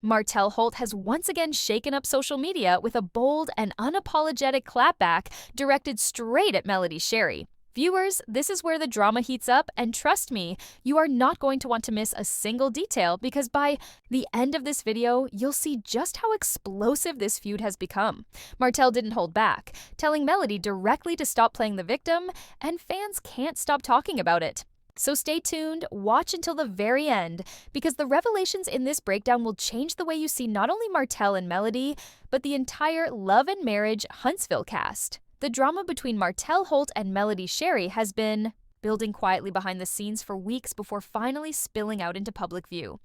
Martell Holt has once again shaken up social media with a bold and unapologetic clapback directed straight at Melody Shari. Viewers, this is where the drama heats up, and trust me, you are not going to want to miss a single detail because by the end of this video, you'll see just how explosive this feud has become. Martell didn't hold back, telling Melody directly to stop playing the victim, and fans can't stop talking about it. So stay tuned, watch until the very end, because the revelations in this breakdown will change the way you see not only Martell and Melody, but the entire Love and Marriage Huntsville cast. The drama between Martell Holt and Melody Shari has been building quietly behind the scenes for weeks before finally spilling out into public view.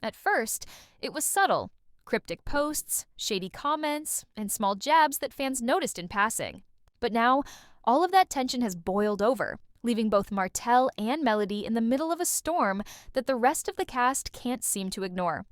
At first, it was subtle, cryptic posts, shady comments, and small jabs that fans noticed in passing. But now, all of that tension has boiled over, leaving both Martell and Melody in the middle of a storm that the rest of the cast can't seem to ignore.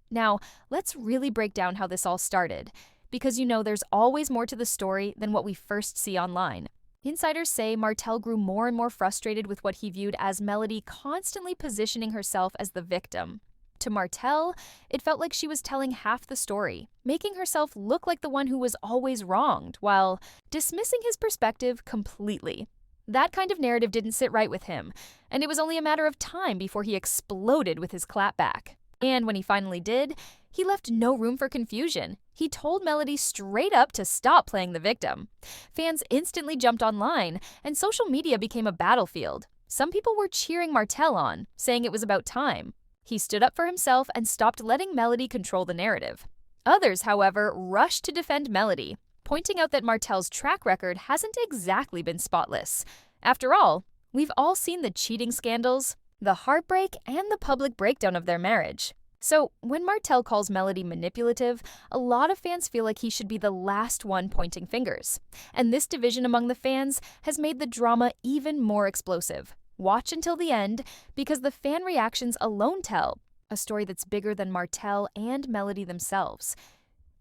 Now, let's really break down how this all started, because you know there's always more to the story than what we first see online. Insiders say Martell grew more and more frustrated with what he viewed as Melody constantly positioning herself as the victim. To Martell, it felt like she was telling half the story, making herself look like the one who was always wronged, while dismissing his perspective completely. That kind of narrative didn't sit right with him, and it was only a matter of time before he exploded with his clapback. And when he finally did, he left no room for confusion. He told Melody straight up to stop playing the victim. Fans instantly jumped online, and social media became a battlefield. Some people were cheering Martell on, saying it was about time. He stood up for himself and stopped letting Melody control the narrative. Others, however, rushed to defend Melody, pointing out that Martell's track record hasn't exactly been spotless. After all, we've all seen the cheating scandals, the heartbreak, and the public breakdown of their marriage. So, when Martell calls Melody manipulative, a lot of fans feel like he should be the last one pointing fingers. And this division among the fans has made the drama even more explosive. Watch until the end, because the fan reactions alone tell a story that's bigger than Martell and Melody themselves.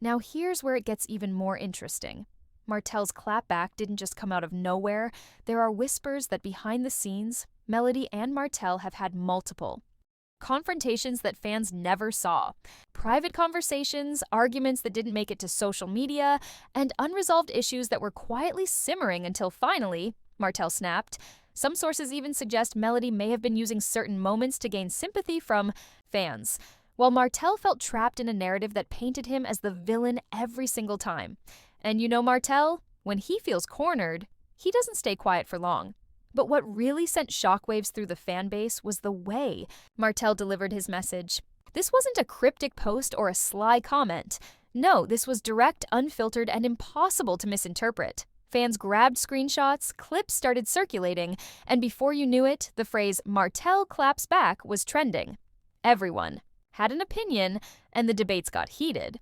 Now here's where it gets even more interesting. Martell's clapback didn't just come out of nowhere. There are whispers that behind the scenes, Melody and Martell have had multiple confrontations that fans never saw. Private conversations, arguments that didn't make it to social media, and unresolved issues that were quietly simmering until finally, Martell snapped. Some sources even suggest Melody may have been using certain moments to gain sympathy from fans, while Martell felt trapped in a narrative that painted him as the villain every single time. And you know Martell, when he feels cornered, he doesn't stay quiet for long. But what really sent shockwaves through the fan base was the way Martell delivered his message. This wasn't a cryptic post or a sly comment. No, this was direct, unfiltered, and impossible to misinterpret. Fans grabbed screenshots, clips started circulating, and before you knew it, the phrase "Martell claps back" was trending. Everyone had an opinion, and the debates got heated.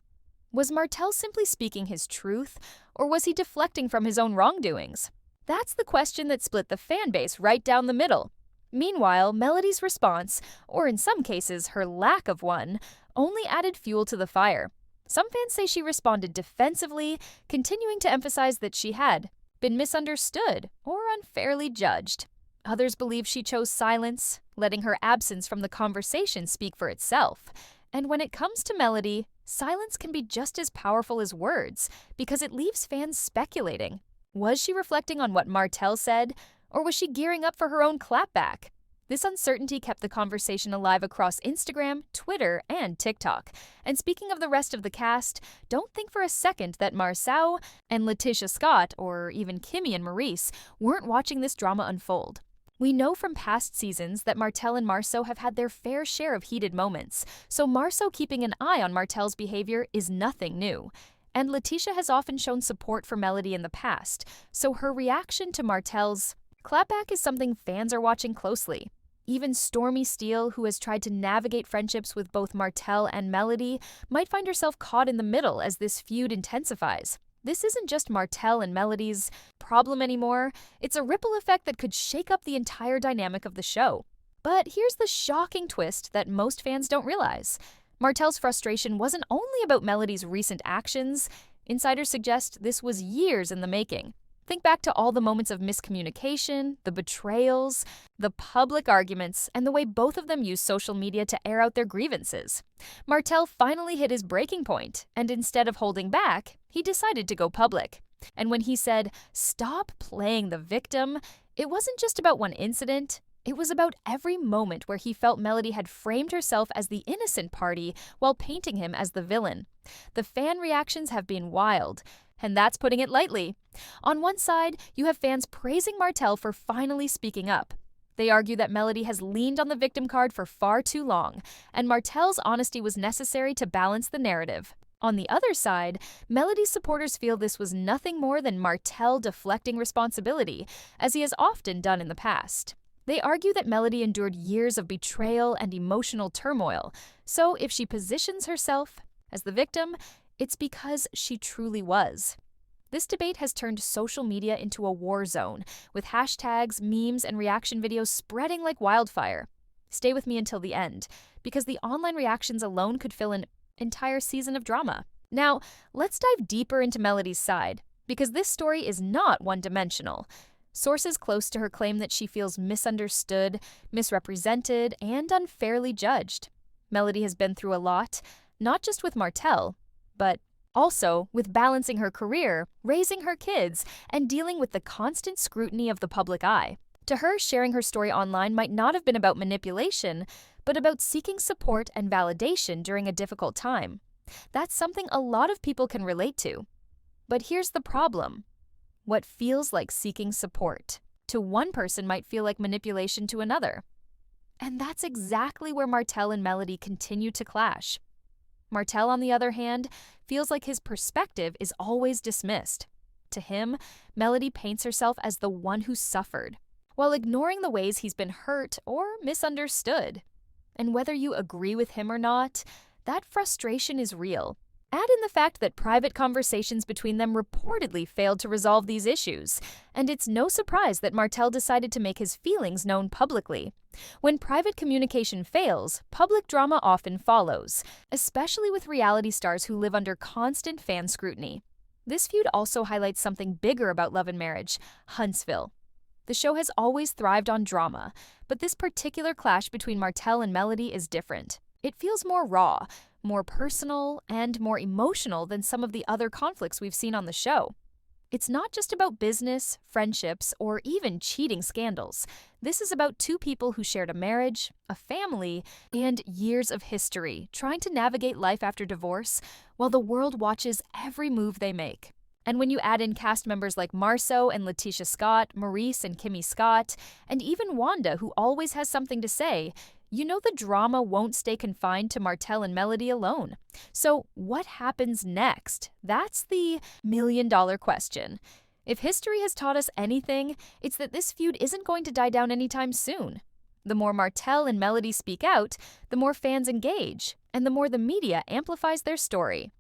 Was Martell simply speaking his truth, or was he deflecting from his own wrongdoings? That's the question that split the fan base right down the middle. Meanwhile, Melody's response, or in some cases her lack of one, only added fuel to the fire. Some fans say she responded defensively, continuing to emphasize that she had been misunderstood or unfairly judged. Others believe she chose silence, letting her absence from the conversation speak for itself. And when it comes to Melody, silence can be just as powerful as words, because it leaves fans speculating. Was she reflecting on what Martell said, or was she gearing up for her own clapback? This uncertainty kept the conversation alive across Instagram, Twitter, and TikTok. And speaking of the rest of the cast, don't think for a second that Marceau and Letitia Scott, or even Kimmy and Maurice, weren't watching this drama unfold. We know from past seasons that Martell and Marceau have had their fair share of heated moments, so Marceau keeping an eye on Martell's behavior is nothing new. And Letitia has often shown support for Melody in the past, so her reaction to Martell's clapback is something fans are watching closely. Even Stormy Steele, who has tried to navigate friendships with both Martell and Melody, might find herself caught in the middle as this feud intensifies. This isn't just Martell and Melody's problem anymore, it's a ripple effect that could shake up the entire dynamic of the show. But here's the shocking twist that most fans don't realize. Martell's frustration wasn't only about Melody's recent actions. Insiders suggest this was years in the making. Think back to all the moments of miscommunication, the betrayals, the public arguments, and the way both of them used social media to air out their grievances. Martell finally hit his breaking point, and instead of holding back, he decided to go public. And when he said, "Stop playing the victim," it wasn't just about one incident. It was about every moment where he felt Melody had framed herself as the innocent party while painting him as the villain. The fan reactions have been wild, and that's putting it lightly. On one side, you have fans praising Martell for finally speaking up. They argue that Melody has leaned on the victim card for far too long, and Martell's honesty was necessary to balance the narrative. On the other side, Melody's supporters feel this was nothing more than Martell deflecting responsibility, as he has often done in the past. They argue that Melody endured years of betrayal and emotional turmoil, so if she positions herself as the victim, it's because she truly was. This debate has turned social media into a war zone, with hashtags, memes, and reaction videos spreading like wildfire. Stay with me until the end, because the online reactions alone could fill an entire season of drama. Now, let's dive deeper into Melody's side, because this story is not one-dimensional. Sources close to her claim that she feels misunderstood, misrepresented, and unfairly judged. Melody has been through a lot, not just with Martell, but also with balancing her career, raising her kids, and dealing with the constant scrutiny of the public eye. To her, sharing her story online might not have been about manipulation, but about seeking support and validation during a difficult time. That's something a lot of people can relate to. But here's the problem. What feels like seeking support to one person might feel like manipulation to another. And that's exactly where Martell and Melody continue to clash. Martell, on the other hand, feels like his perspective is always dismissed. To him, Melody paints herself as the one who suffered, while ignoring the ways he's been hurt or misunderstood. And whether you agree with him or not, that frustration is real. Add in the fact that private conversations between them reportedly failed to resolve these issues, and it's no surprise that Martell decided to make his feelings known publicly. When private communication fails, public drama often follows, especially with reality stars who live under constant fan scrutiny. This feud also highlights something bigger about Love and Marriage: Huntsville. The show has always thrived on drama, but this particular clash between Martell and Melody is different. It feels more raw, more personal, and more emotional than some of the other conflicts we've seen on the show. It's not just about business, friendships, or even cheating scandals. This is about two people who shared a marriage, a family, and years of history, trying to navigate life after divorce while the world watches every move they make. And when you add in cast members like Marceau and Letitia Scott, Maurice and Kimmy Scott, and even Wanda, who always has something to say, you know the drama won't stay confined to Martell and Melody alone. So what happens next? That's the million-dollar question. If history has taught us anything, it's that this feud isn't going to die down anytime soon. The more Martell and Melody speak out, the more fans engage, and the more the media amplifies their story.